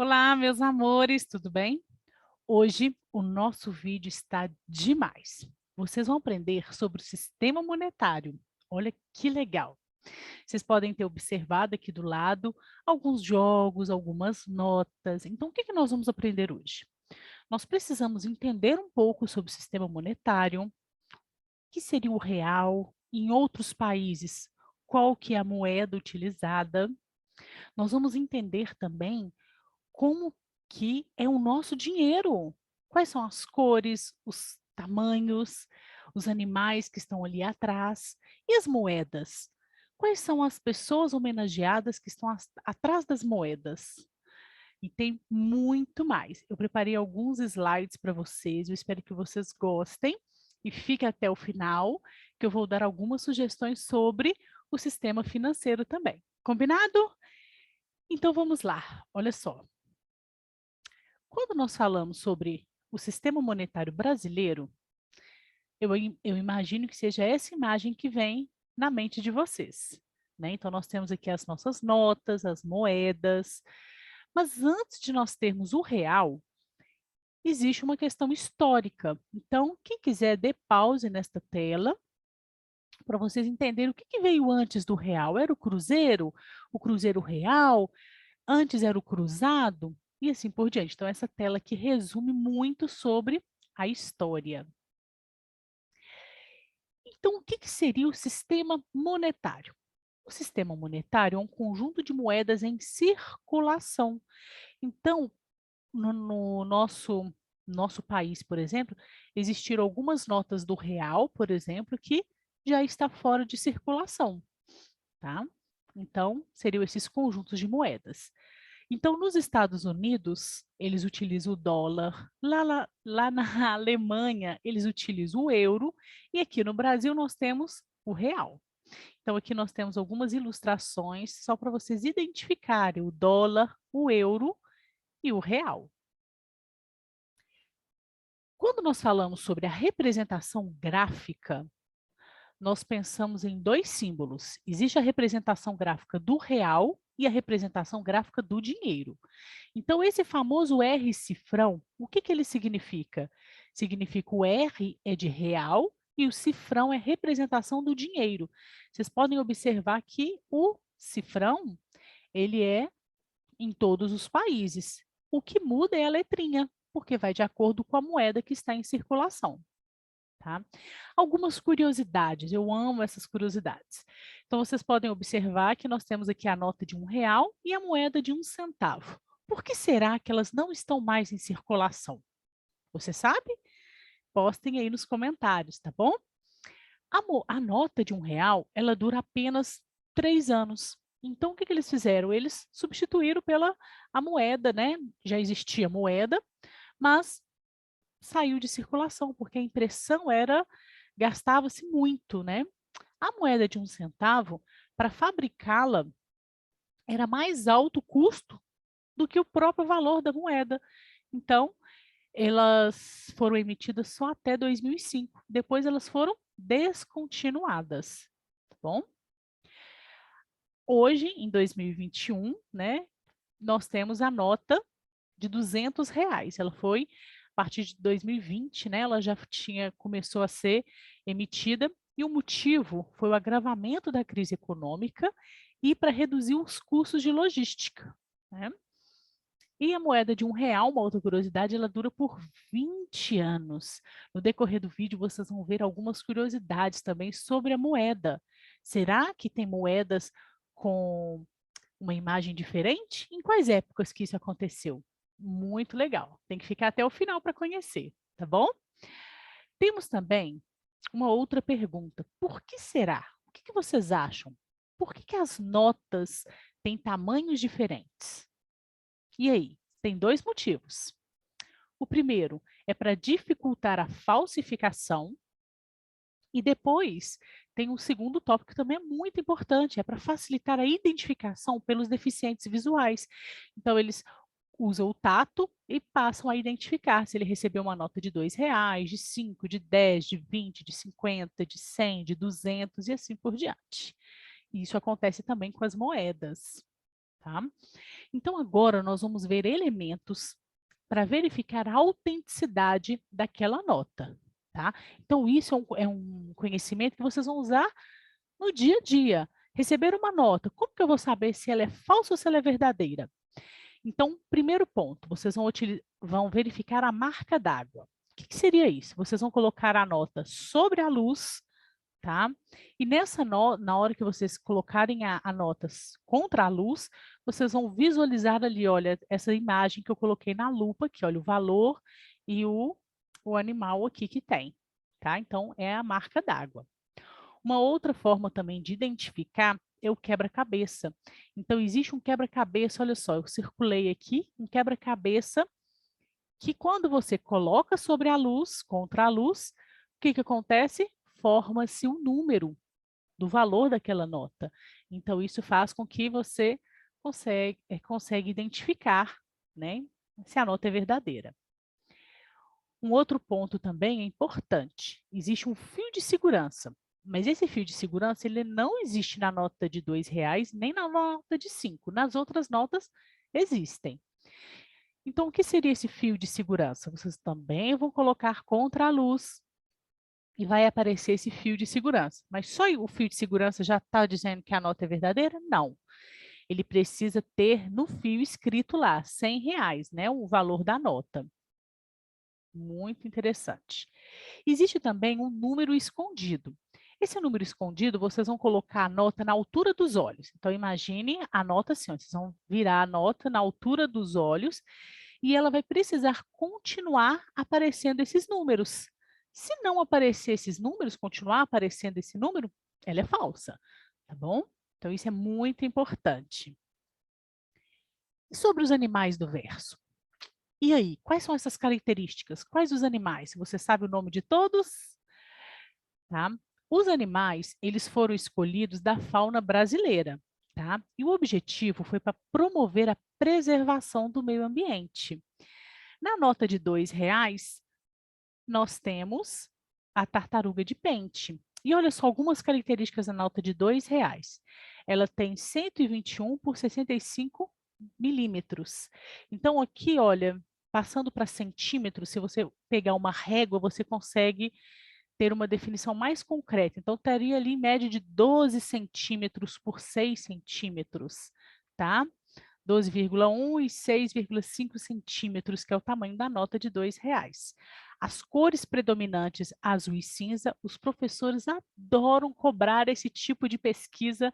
Olá, meus amores, tudo bem? Hoje o nosso vídeo está demais. Vocês vão aprender sobre o sistema monetário. Olha que legal! Vocês podem ter observado aqui do lado alguns jogos, algumas notas. Então, o que que nós vamos aprender hoje? Nós precisamos entender um pouco sobre o sistema monetário, o que seria o real, em outros países, qual que é a moeda utilizada. Nós vamos entender também como que é o nosso dinheiro. Quais são as cores, os tamanhos, os animais que estão ali atrás e as moedas. Quais são as pessoas homenageadas que estão atrás das moedas? E tem muito mais. Eu preparei alguns slides para vocês, eu espero que vocês gostem e fique até o final, que eu vou dar algumas sugestões sobre o sistema financeiro também. Combinado? Então vamos lá, olha só. Quando nós falamos sobre o sistema monetário brasileiro, eu imagino que seja essa imagem que vem na mente de vocês, né? Então, nós temos aqui as nossas notas, as moedas, mas antes de nós termos o real, existe uma questão histórica. Então, quem quiser, dê pause nesta tela para vocês entenderem o que que veio antes do real. Era o cruzeiro real, antes era o cruzado, e assim por diante. Então, essa tela aqui resume muito sobre a história. Então, o que que seria o sistema monetário? O sistema monetário é um conjunto de moedas em circulação. Então, no nosso país, por exemplo, existiram algumas notas do real, por exemplo, que já está fora de circulação, tá? Então, seriam esses conjuntos de moedas. Então, nos Estados Unidos, eles utilizam o dólar, lá na Alemanha, eles utilizam o euro, e aqui no Brasil nós temos o real. Então, aqui nós temos algumas ilustrações só para vocês identificarem o dólar, o euro e o real. Quando nós falamos sobre a representação gráfica, nós pensamos em dois símbolos. Existe a representação gráfica do real e a representação gráfica do dinheiro. Então, esse famoso R cifrão, o que que ele significa? Significa o R é de real e o cifrão é representação do dinheiro. Vocês podem observar que o cifrão, ele é em todos os países. O que muda é a letrinha, porque vai de acordo com a moeda que está em circulação. Tá? Algumas curiosidades, eu amo essas curiosidades. Então, vocês podem observar que nós temos aqui a nota de R$ 1 e a moeda de 1 centavo. Por que será que elas não estão mais em circulação? Você sabe? Postem aí nos comentários, tá bom? A nota de R$ 1, ela dura apenas 3 anos. Então, o que que eles fizeram? Eles substituíram pela a moeda, né? Já existia moeda, mas saiu de circulação, porque a impressão gastava-se muito, né? A moeda de 1 centavo, para fabricá-la, era mais alto o custo do que o próprio valor da moeda. Então, elas foram emitidas só até 2005. Depois elas foram descontinuadas, tá bom? Hoje, em 2021, né, nós temos a nota de R$ 200. Ela foi, a partir de 2020, né, ela já começou a ser emitida, e o motivo foi o agravamento da crise econômica e para reduzir os custos de logística, né? E a moeda de R$ 1, uma outra curiosidade, ela dura por 20 anos. No decorrer do vídeo, vocês vão ver algumas curiosidades também sobre a moeda. Será que tem moedas com uma imagem diferente? Em quais épocas que isso aconteceu? Muito legal. Tem que ficar até o final para conhecer, tá bom? Temos também uma outra pergunta. Por que será? O que que vocês acham? Por que que as notas têm tamanhos diferentes? E aí? Tem dois motivos. O primeiro é para dificultar a falsificação, e depois tem um segundo tópico que também é muito importante, é para facilitar a identificação pelos deficientes visuais. Então, eles usam o tato e passam a identificar se ele recebeu uma nota de R$ 2, de 5, de 10, de 20, de 50, de 100, de 200 e assim por diante. E isso acontece também com as moedas. tá? Então, agora nós vamos ver elementos para verificar a autenticidade daquela nota, tá? Então, isso é um conhecimento que vocês vão usar no dia a dia. Receber uma nota, como que eu vou saber se ela é falsa ou se ela é verdadeira? Então, primeiro ponto, vocês vão verificar a marca d'água. O que seria isso? Vocês vão colocar a nota sobre a luz, tá? E na hora que vocês colocarem a nota contra a luz, vocês vão visualizar ali, olha, essa imagem que eu coloquei na lupa aqui, olha, o valor e o animal aqui que tem, tá? Então, é a marca d'água. Uma outra forma também de identificar é o quebra-cabeça. Então, existe um quebra-cabeça, olha só, eu circulei aqui um quebra-cabeça que quando você coloca sobre a luz, contra a luz, o que acontece? Forma-se um número do valor daquela nota. Então, isso faz com que você consegue identificar, né, se a nota é verdadeira. Um outro ponto também é importante. Existe um fio de segurança. Mas esse fio de segurança ele não existe na nota de R$ 2 nem na nota de 5. Nas outras notas existem. Então, o que seria esse fio de segurança? Vocês também vão colocar contra a luz e vai aparecer esse fio de segurança. Mas só o fio de segurança já está dizendo que a nota é verdadeira? Não. Ele precisa ter no fio escrito lá, R$ 100, né? O valor da nota. Muito interessante. Existe também um número escondido. Esse número escondido, vocês vão colocar a nota na altura dos olhos. Então, imagine a nota assim, ó, vocês vão virar a nota na altura dos olhos e ela vai precisar continuar aparecendo esses números. Se não aparecer esses números, continuar aparecendo esse número, ela é falsa, tá bom? Então, isso é muito importante. E sobre os animais do verso? E aí, quais são essas características? Quais os animais? Você sabe o nome de todos? Tá? Os animais, eles foram escolhidos da fauna brasileira, tá? E o objetivo foi para promover a preservação do meio ambiente. Na nota de R$ 2, nós temos a tartaruga de pente. E olha só algumas características da nota de R$ 2. Ela tem 121 por 65 milímetros. Então, aqui, olha, passando para centímetros, se você pegar uma régua, você consegue ter uma definição mais concreta. Então, teria ali em média de 12 centímetros por 6 centímetros, tá? 12,1 e 6,5 centímetros, que é o tamanho da nota de R$ 2. As cores predominantes, azul e cinza, os professores adoram cobrar esse tipo de pesquisa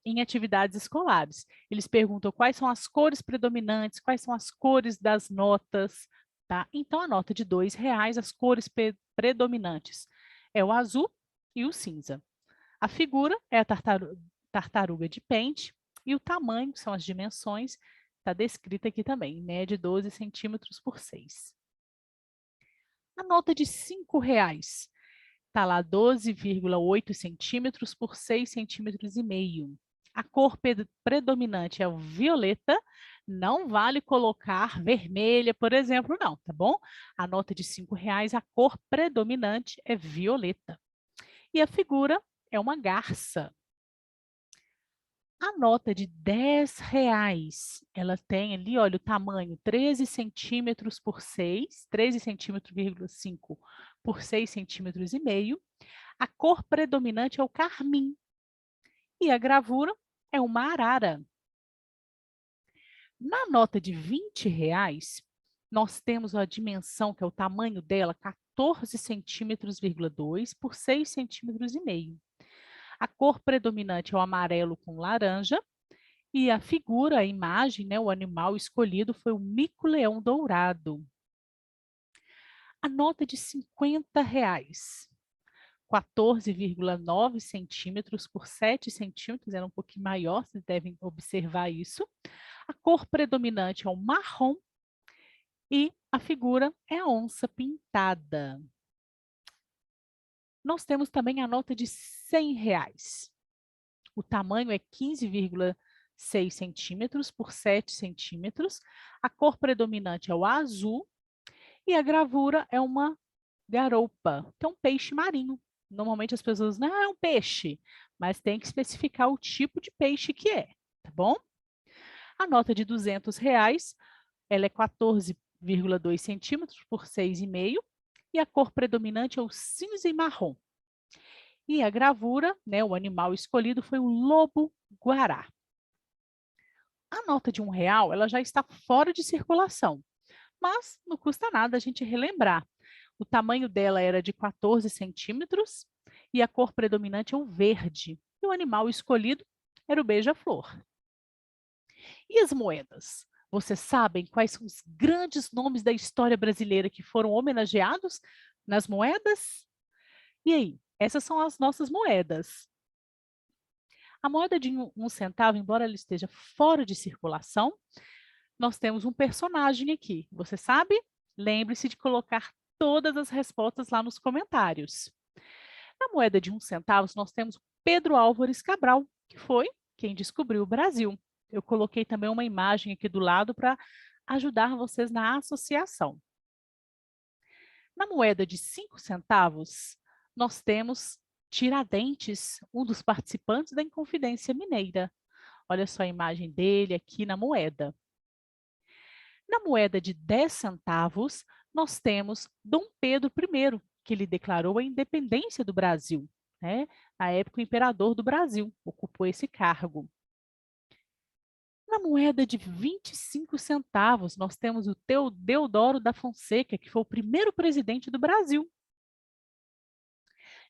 em atividades escolares. Eles perguntam quais são as cores predominantes, quais são as cores das notas, tá? Então, a nota de R$ 2, as cores predominantes é o azul e o cinza. A figura é a tartaruga de pente e o tamanho, que são as dimensões, está descrita aqui também, em média 12 centímetros por 6. A nota de R$ 5 está lá 12,8 centímetros por 6 centímetros e meio. A cor predominante é o violeta, não vale colocar vermelha, por exemplo, não, tá bom? A nota de R$ 5, a cor predominante é violeta. E a figura é uma garça. A nota de R$ 10, ela tem ali, olha, o tamanho 13 centímetros por 6, 13 centímetros, 5 por 6 centímetros e meio. A cor predominante é o carmim. E a gravura é uma arara. Na nota de R$ 20, nós temos a dimensão, que é o tamanho dela, 14 centímetros,2 por 6 centímetros e meio. A cor predominante é o amarelo com laranja e a figura, a imagem, né, o animal escolhido foi o mico-leão dourado. A nota de R$ 50, 14,9 centímetros por 7 centímetros, era um pouquinho maior, vocês devem observar isso. A cor predominante é o marrom e a figura é a onça pintada. Nós temos também a nota de R$ 100. O tamanho é 15,6 centímetros por 7 centímetros. A cor predominante é o azul e a gravura é uma garoupa, que é um peixe marinho. Normalmente as pessoas, não, é um peixe, mas tem que especificar o tipo de peixe que é, tá bom? A nota de R$ 200, ela é 14,2 centímetros por 6,5 e a cor predominante é o cinza e marrom. E a gravura, né, o animal escolhido foi o lobo-guará. A nota de R$ 1, ela já está fora de circulação, mas não custa nada a gente relembrar. O tamanho dela era de 14 centímetros e a cor predominante é o verde. E o animal escolhido era o beija-flor. E as moedas? Vocês sabem quais são os grandes nomes da história brasileira que foram homenageados nas moedas? E aí, essas são as nossas moedas. A moeda de um centavo, embora ela esteja fora de circulação, nós temos um personagem aqui. Você sabe? Lembre-se de colocar todas as respostas lá nos comentários. Na moeda de 1 centavo, nós temos Pedro Álvares Cabral, que foi quem descobriu o Brasil. Eu coloquei também uma imagem aqui do lado para ajudar vocês na associação. Na moeda de 5 centavos, nós temos Tiradentes, um dos participantes da Inconfidência Mineira. Olha só a imagem dele aqui na moeda. Na moeda de 10 centavos, nós temos Dom Pedro I, que ele declarou a independência do Brasil. Né? Na época, o imperador do Brasil ocupou esse cargo. Na moeda de 25 centavos, nós temos o Deodoro da Fonseca, que foi o primeiro presidente do Brasil.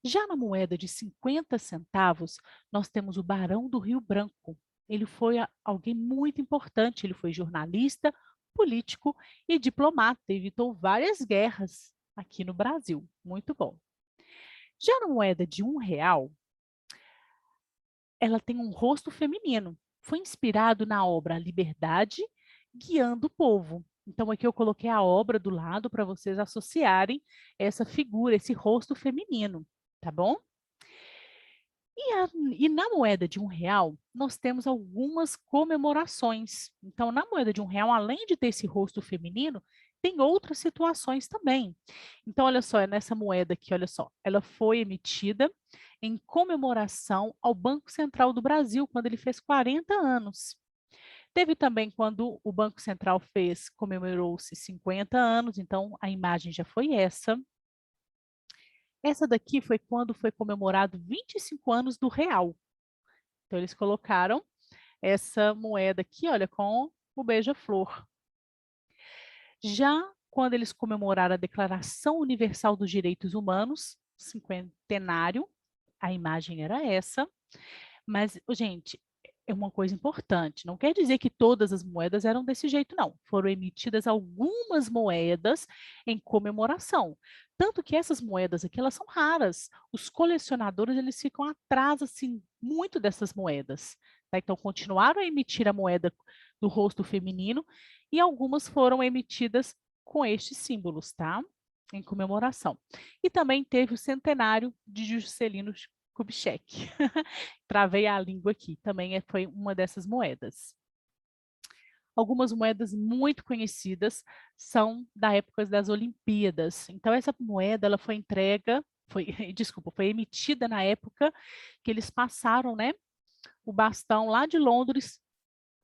Já na moeda de 50 centavos, nós temos o Barão do Rio Branco. Ele foi alguém muito importante, ele foi jornalista, político e diplomata, evitou várias guerras aqui no Brasil. Muito bom. Já na moeda de R$ 1, ela tem um rosto feminino. Foi inspirado na obra Liberdade, Guiando o Povo. Então, aqui eu coloquei a obra do lado para vocês associarem essa figura, esse rosto feminino, tá bom? E na moeda de R$ 1, nós temos algumas comemorações. Então, na moeda de R$ 1, além de ter esse rosto feminino, tem outras situações também. Então, olha só, é nessa moeda aqui, olha só, ela foi emitida em comemoração ao Banco Central do Brasil, quando ele fez 40 anos. Teve também quando o Banco Central comemorou-se 50 anos, então a imagem já foi essa. Essa daqui foi quando foi comemorado 25 anos do real. Então, eles colocaram essa moeda aqui, olha, com o beija-flor. Já quando eles comemoraram a Declaração Universal dos Direitos Humanos, cinquentenário, a imagem era essa. Mas, gente, é uma coisa importante. Não quer dizer que todas as moedas eram desse jeito, não. Foram emitidas algumas moedas em comemoração. Tanto que essas moedas aqui, elas são raras. Os colecionadores, eles ficam atrás, assim, muito dessas moedas. Tá? Então, continuaram a emitir a moeda do rosto feminino e algumas foram emitidas com estes símbolos, tá? Em comemoração. E também teve o centenário de Juscelino Kubitschek. Travei a língua aqui, também foi uma dessas moedas. Algumas moedas muito conhecidas são da época das Olimpíadas. Então, essa moeda ela foi foi emitida na época que eles passaram, né, o bastão lá de Londres,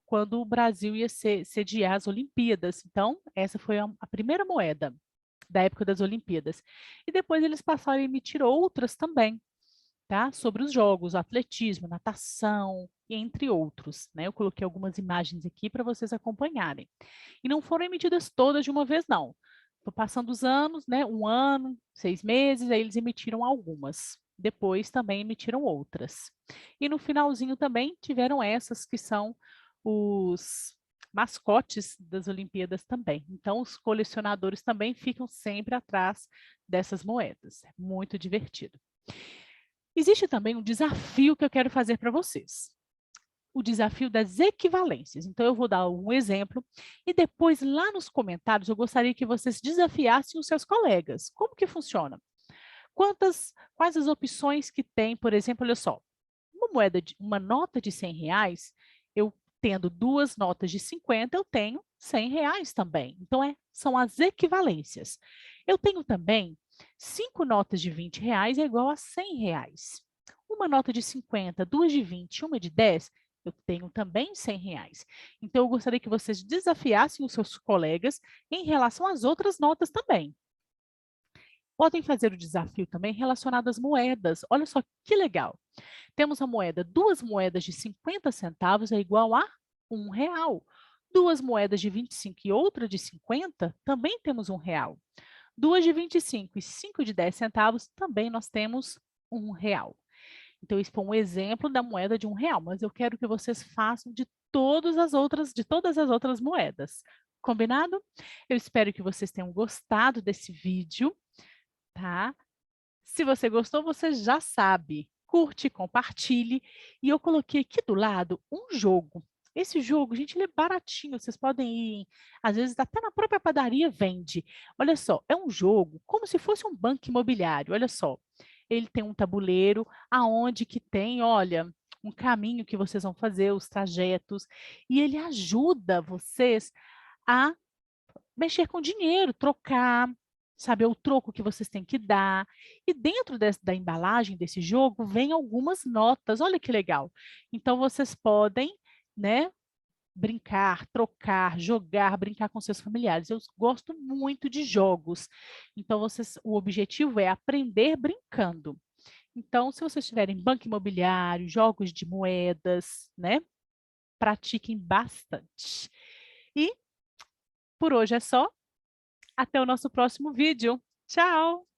quando o Brasil ia sediar as Olimpíadas. Então, essa foi a primeira moeda da época das Olimpíadas. E depois eles passaram a emitir outras também, tá? Sobre os jogos, atletismo, natação, entre outros. Né? Eu coloquei algumas imagens aqui para vocês acompanharem. E não foram emitidas todas de uma vez, não. Estou passando os anos, né? 1 ano, 6 meses, aí eles emitiram algumas. Depois também emitiram outras. E no finalzinho também tiveram essas que são os mascotes das Olimpíadas também. Então, os colecionadores também ficam sempre atrás dessas moedas. É muito divertido. Existe também um desafio que eu quero fazer para vocês. O desafio das equivalências. Então, eu vou dar um exemplo e depois, lá nos comentários, eu gostaria que vocês desafiassem os seus colegas. Como que funciona? Quais as opções que tem, por exemplo, olha só, uma nota de R$ 100, eu tendo 2 notas de 50, eu tenho R$ 100 também. Então, são as equivalências. Eu tenho também 5 notas de R$ 20 é igual a R$ 100. Uma nota de 50, 2 de 20, uma de 10 Eu tenho também R$ 100. Então, eu gostaria que vocês desafiassem os seus colegas em relação às outras notas também. Podem fazer o desafio também relacionado às moedas. Olha só que legal. Temos a moeda, 2 moedas de 50 centavos é igual a R$ 1. 2 moedas de 25 e outra de 50, também temos R$ 1. 2 de 25 e 5 de 10 centavos, também nós temos R$ 1. Então, isso foi um exemplo da moeda de R$ 1, mas eu quero que vocês façam de todas as outras moedas. Combinado? Eu espero que vocês tenham gostado desse vídeo, tá? Se você gostou, você já sabe. Curte, compartilhe. E eu coloquei aqui do lado um jogo. Esse jogo, gente, ele é baratinho. Vocês podem ir, às vezes até na própria padaria vende. Olha só, é um jogo como se fosse um banco imobiliário. Olha só, ele tem um tabuleiro aonde que tem, olha, um caminho que vocês vão fazer, os trajetos, e ele ajuda vocês a mexer com dinheiro, trocar, saber o troco que vocês têm que dar. E dentro da embalagem desse jogo vem algumas notas. Olha que legal. Então vocês podem, né, brincar, trocar, jogar, brincar com seus familiares. Eu gosto muito de jogos. Então o objetivo é aprender brincando. Então, se vocês tiverem banco imobiliário, jogos de moedas, né, pratiquem bastante. E por hoje é só. Até o nosso próximo vídeo. Tchau!